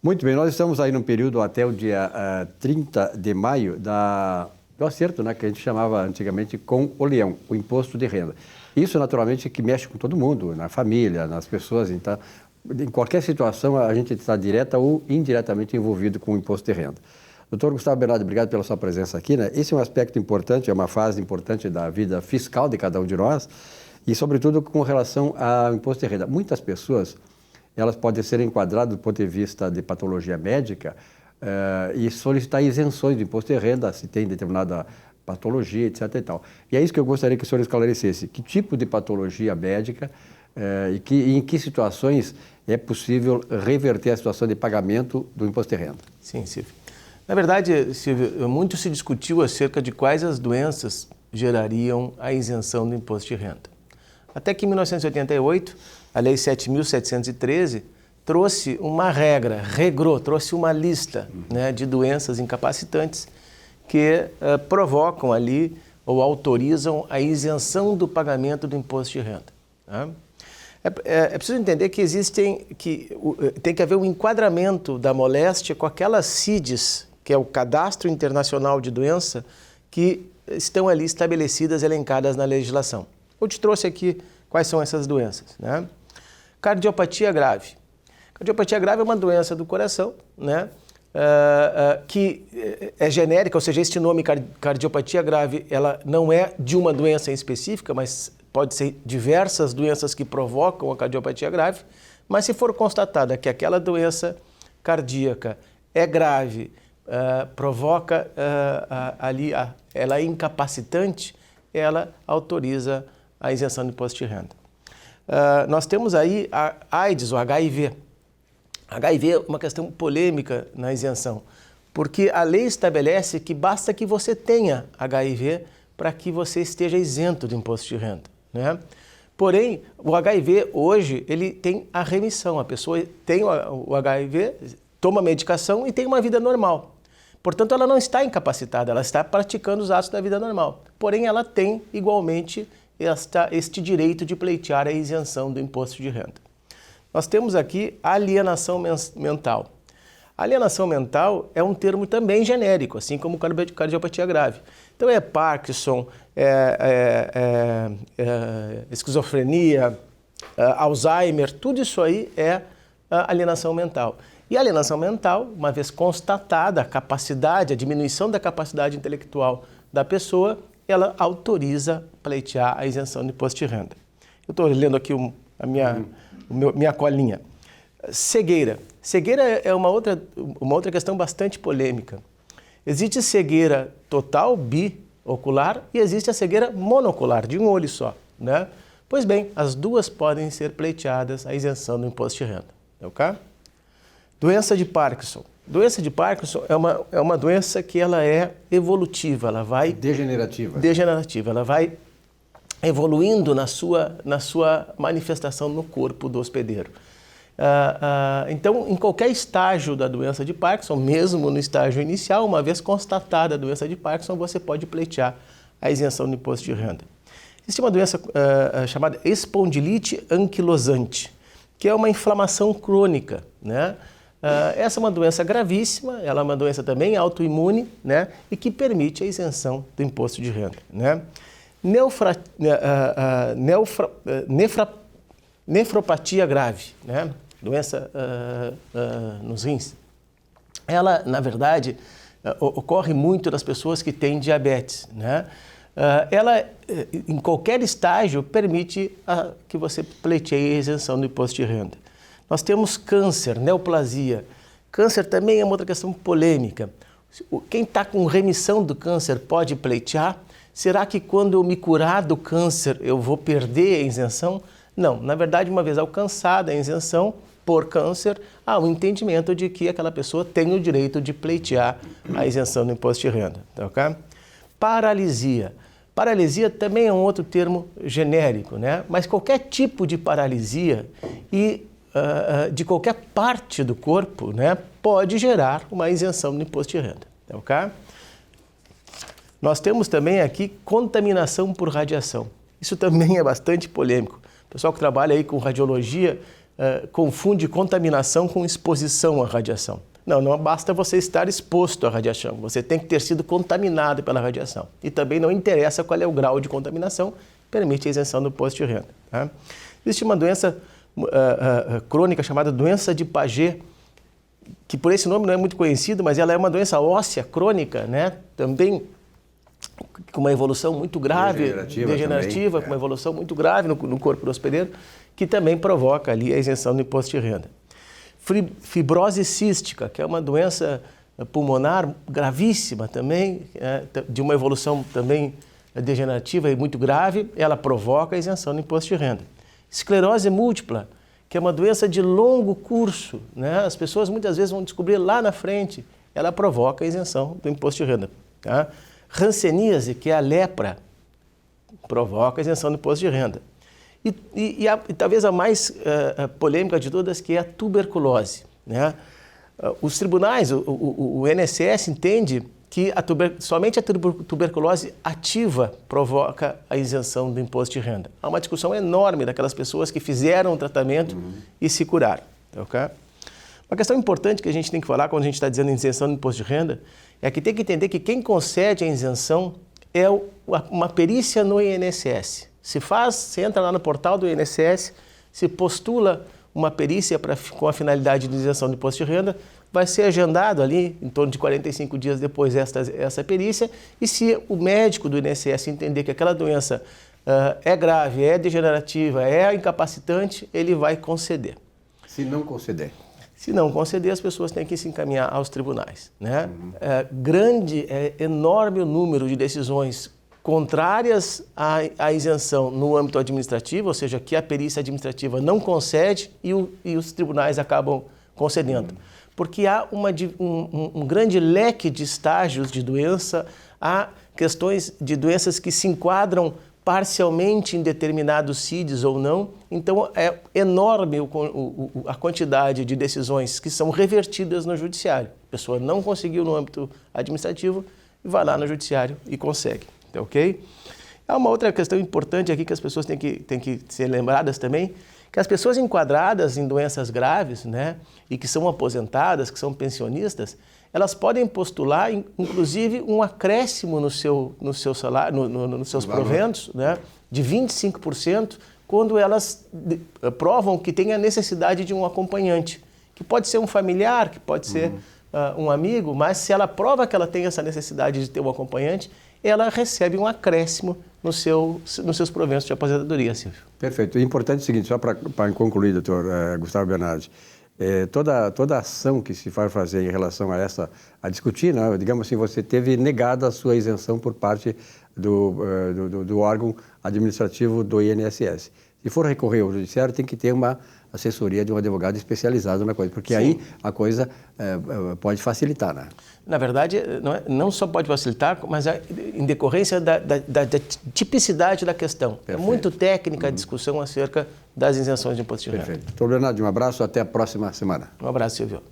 Muito bem, nós estamos aí num período até o dia 30 de maio do acerto, né, que a gente chamava antigamente com o leão, o imposto de renda. Isso, naturalmente, que mexe com todo mundo, na família, nas pessoas. Então, em qualquer situação, a gente está direta ou indiretamente envolvido com o imposto de renda. Doutor Gustavo Bernardi, obrigado pela sua presença aqui, né? Esse é um aspecto importante, é uma fase importante da vida fiscal de cada um de nós e, sobretudo, com relação ao imposto de renda. Muitas pessoas, elas podem ser enquadradas do ponto de vista de patologia médica e solicitar isenções do imposto de renda, se tem determinada patologia, etc. e tal. E é isso que eu gostaria que o senhor esclarecesse. Que tipo de patologia médica e em que situações é possível reverter a situação de pagamento do imposto de renda? Sim, Silvio. Na verdade, Silvio, muito se discutiu acerca de quais as doenças gerariam a isenção do imposto de renda. Até que em 1988, a Lei 7.713 trouxe uma regra, trouxe uma lista, né, de doenças incapacitantes que provocam ali ou autorizam a isenção do pagamento do imposto de renda. Tá? É preciso entender que tem que haver um enquadramento da moléstia com aquelas CIDs, que é o Cadastro Internacional de Doença, que estão ali estabelecidas, elencadas na legislação. Eu te trouxe aqui quais são essas doenças, né? Cardiopatia grave. Cardiopatia grave é uma doença do coração, né? Que é genérica, ou seja, este nome cardiopatia grave, ela não é de uma doença em específica, mas pode ser diversas doenças que provocam a cardiopatia grave, mas se for constatada que aquela doença cardíaca é grave, provoca ela é incapacitante, ela autoriza a isenção do imposto de renda. Nós temos aí a AIDS, o HIV. HIV é uma questão polêmica na isenção, porque a lei estabelece que basta que você tenha HIV para que você esteja isento do imposto de renda, né? Porém, o HIV hoje, ele tem a remissão, a pessoa tem o HIV, toma medicação e tem uma vida normal. Portanto, ela não está incapactada, ela está praticando os atos da vida normal. Porém, ela tem igualmente este direito de pleitear a isenção do imposto de renda. Nós temos aqui alienação mental. Alienação mental é um termo também genérico, assim como cardiopatia grave. Então é Parkinson, esquizofrenia, Alzheimer, tudo isso aí é alienação mental. E a alienação mental, uma vez constatada a capacidade, a diminuição da capacidade intelectual da pessoa, ela autoriza pleitear a isenção do imposto de renda. Eu estou lendo aqui a minha colinha. Cegueira. Cegueira é uma outra questão bastante polêmica. Existe cegueira total, biocular, e existe a cegueira monocular, de um olho só, né? Pois bem, as duas podem ser pleiteadas a isenção do imposto de renda. Ok? Doença de Parkinson. Doença de Parkinson é uma doença que ela é evolutiva, ela vai... Degenerativa. Degenerativa, ela vai evoluindo na sua manifestação no corpo do hospedeiro. Então, em qualquer estágio da doença de Parkinson, mesmo no estágio inicial, uma vez constatada a doença de Parkinson, você pode pleitear a isenção do imposto de renda. Existe uma doença chamada espondilite anquilosante, que é uma inflamação crônica, né? Essa é uma doença gravíssima, ela é uma doença também autoimune, né? E que permite a isenção do imposto de renda, né? Nefropatia grave, né? Doença nos rins. Ela, na verdade, ocorre muito nas pessoas que têm diabetes, né? Ela, em qualquer estágio, permite que você pleiteie a isenção do imposto de renda. Nós temos câncer, neoplasia. Câncer também é uma outra questão polêmica. Quem está com remissão do câncer pode pleitear? Será que quando eu me curar do câncer eu vou perder a isenção? Não, na verdade, uma vez alcançada a isenção por câncer, há um entendimento de que aquela pessoa tem o direito de pleitear a isenção do imposto de renda. Okay? Paralisia. Paralisia também é um outro termo genérico, né? Mas qualquer tipo de paralisia e de qualquer parte do corpo, né, pode gerar uma isenção do imposto de renda. Okay? Nós temos também aqui contaminação por radiação. Isso também é bastante polêmico. O pessoal que trabalha aí com radiologia confunde contaminação com exposição à radiação. Não basta você estar exposto à radiação, você tem que ter sido contaminado pela radiação. E também não interessa qual é o grau de contaminação, permite a isenção do imposto de renda. Tá? Existe uma doença crônica chamada doença de Paget, que por esse nome não é muito conhecido, mas ela é uma doença óssea crônica, né? Também com uma evolução muito grave, degenerativa com uma evolução muito grave no corpo do hospedeiro, que também provoca ali a isenção do imposto de renda. Fibrose cística, que é uma doença pulmonar gravíssima também, de uma evolução também degenerativa e muito grave, ela provoca a isenção do imposto de renda. Esclerose múltipla, que é uma doença de longo curso, né? As pessoas muitas vezes vão descobrir lá na frente, ela provoca a isenção do imposto de renda. Tá? Hanseníase, que é a lepra, provoca a isenção do imposto de renda. E talvez a mais polêmica de todas, que é a tuberculose. Né? Os tribunais, o INSS entende que somente a tuberculose ativa provoca a isenção do imposto de renda. Há uma discussão enorme daquelas pessoas que fizeram o tratamento e se curaram. Okay? Uma questão importante que a gente tem que falar quando a gente está dizendo isenção do imposto de renda é que tem que entender que quem concede a isenção é uma perícia no INSS. Você entra lá no portal do INSS, se postula uma perícia com a finalidade de isenção do imposto de renda, vai ser agendado ali, em torno de 45 dias depois essa perícia, e se o médico do INSS entender que aquela doença é grave, é degenerativa, é incapacitante, ele vai conceder. Se não conceder? Se não conceder, as pessoas têm que se encaminhar aos tribunais. Né? Enorme o número de decisões contrárias à isenção no âmbito administrativo, ou seja, que a perícia administrativa não concede e os tribunais acabam concedendo. Porque há um grande leque de estágios de doença, há questões de doenças que se enquadram parcialmente em determinados CIDs ou não, então é enorme a quantidade de decisões que são revertidas no judiciário. A pessoa não conseguiu no âmbito administrativo e vai lá no judiciário e consegue. Ok? Há uma outra questão importante aqui que as pessoas têm que ser lembradas também, que as pessoas enquadradas em doenças graves, né, e que são aposentadas, que são pensionistas, elas podem postular, inclusive, um acréscimo no seu salário, nos seus proventos, né, de 25%, quando elas provam que têm a necessidade de um acompanhante, que pode ser um familiar, que pode ser um amigo, mas se ela prova que ela tem essa necessidade de ter um acompanhante, ela recebe um acréscimo nos seus proventos de aposentadoria, Silvio. Perfeito. O importante é o seguinte, só para concluir, doutor Gustavo Bernardi, toda ação que se vai fazer em relação a discutir, né, digamos assim, você teve negada a sua isenção por parte do órgão administrativo do INSS. Se for recorrer ao judiciário, tem que ter uma assessoria de um advogado especializado na coisa, porque Sim. Aí a coisa pode facilitar, né? Na verdade, não só pode facilitar, mas em decorrência da tipicidade da questão. Perfeito. É muito técnica a discussão acerca das isenções de imposto de renda. Perfeito. Doutor Bernardi, um abraço, até a próxima semana. Um abraço, Silvio.